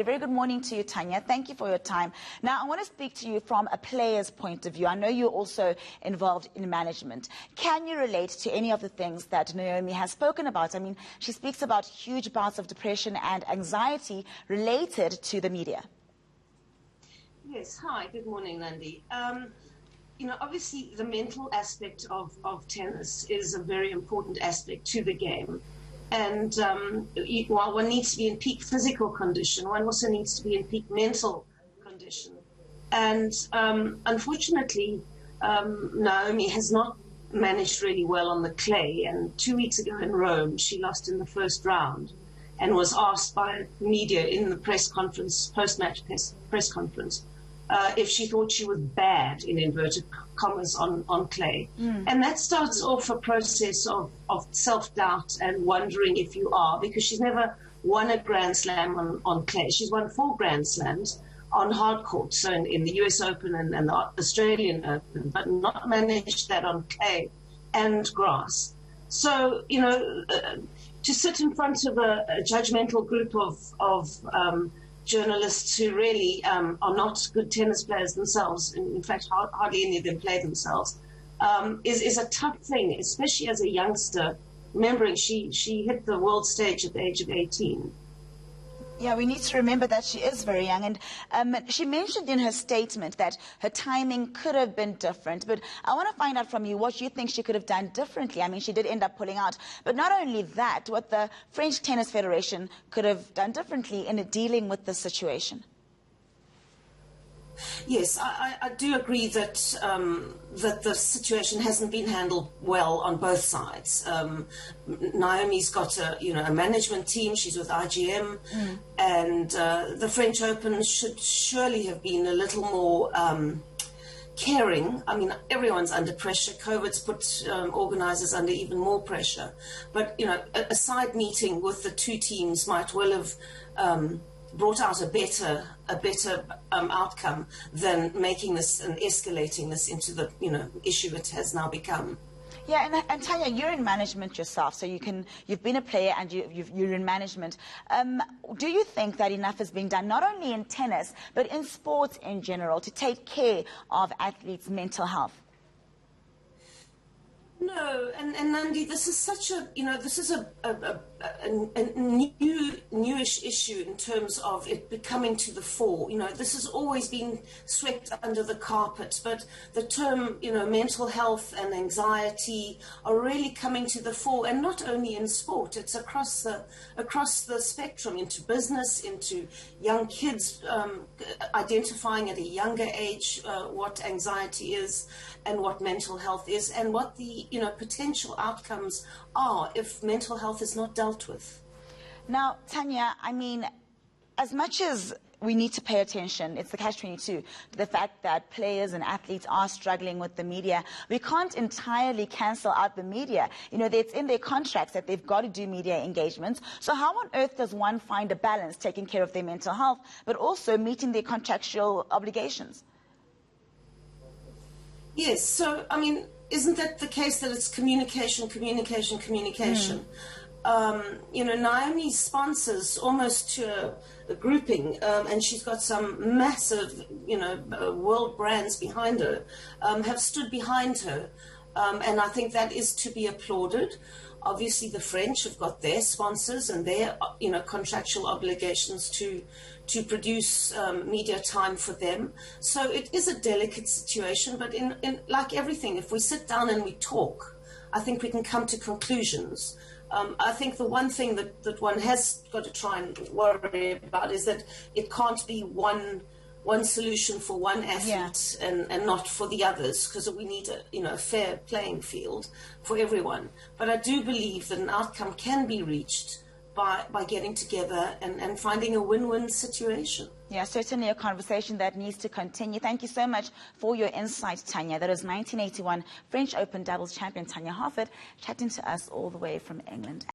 A very good morning to you, Tanya. Thank you for your time. Now, I want to speak to you from a player's point of view. I know you're also involved in management. Can you relate to any of the things that Naomi has spoken about? I mean, she speaks about huge bouts of depression and anxiety related to the media. Yes, hi, good morning, Nandi. Obviously the mental aspect of tennis is a very important aspect to the game. And while one needs to be in peak physical condition, one also needs to be in peak mental condition. And unfortunately, Naomi has not managed really well on the clay. And 2 weeks ago in Rome, she lost in the first round and was asked by media in the press conference, post-match press conference, if she thought she was bad, in inverted commas, on clay. And that starts off a process of self-doubt and wondering if you are, because she's never won a Grand Slam on clay. She's won 4 Grand Slams on hard court, so in the US Open and the Australian Open, but not managed that on clay and grass. So, to sit in front of a judgmental group of journalists who really are not good tennis players themselves, in fact hardly any of them play themselves, is a tough thing, especially as a youngster, remembering she hit the world stage at the age of 18. Yeah, we need to remember that she is very young, and she mentioned in her statement that her timing could have been different, but I want to find out from you what you think she could have done differently. I mean, she did end up pulling out, but not only that, what the French Tennis Federation could have done differently in dealing with the situation. Yes, I do agree that that the situation hasn't been handled well on both sides. Naomi's got a management team. She's with IGM, and the French Open should surely have been a little more caring. I mean, everyone's under pressure. COVID's put organisers under even more pressure. But a side meeting with the two teams might well have brought out a better outcome than making this and escalating this into the issue it has now become. Yeah, and Tanya, you're in management yourself, so you've been a player and you're in management. Do you think that enough is being done, not only in tennis but in sports in general, to take care of athletes' mental health? No, and Nandi, this is such a this is a newish issue in terms of it becoming to the fore. This has always been swept under the carpet, but the term mental health and anxiety are really coming to the fore, and not only in sport. It's across the spectrum, into business, into young kids identifying at a younger age what anxiety is and what mental health is, and what the potential outcomes are if mental health is not dealt with. Now, Tanya, I mean, as much as we need to pay attention, it's the catch-22, to the fact that players and athletes are struggling with the media. We can't entirely cancel out the media. It's in their contracts that they've got to do media engagements. So how on earth does one find a balance taking care of their mental health, but also meeting their contractual obligations? Yes, so, I mean, isn't that the case that it's communication? Naomi's sponsors, almost to a grouping, and she's got some massive, world brands behind her, have stood behind her. And I think that is to be applauded. Obviously, the French have got their sponsors and their, contractual obligations to produce media time for them. So it is a delicate situation, but in like everything, if we sit down and we talk, I think we can come to conclusions. I think the one thing that one has got to try and worry about is that it can't be one solution for one athlete and not for the others, because we need a fair playing field for everyone. But I do believe that an outcome can be reached by getting together and finding a win-win situation. Yeah, certainly a conversation that needs to continue. Thank you so much for your insight, Tanya. That is 1981 French Open doubles champion Tanya Harford chatting to us all the way from England.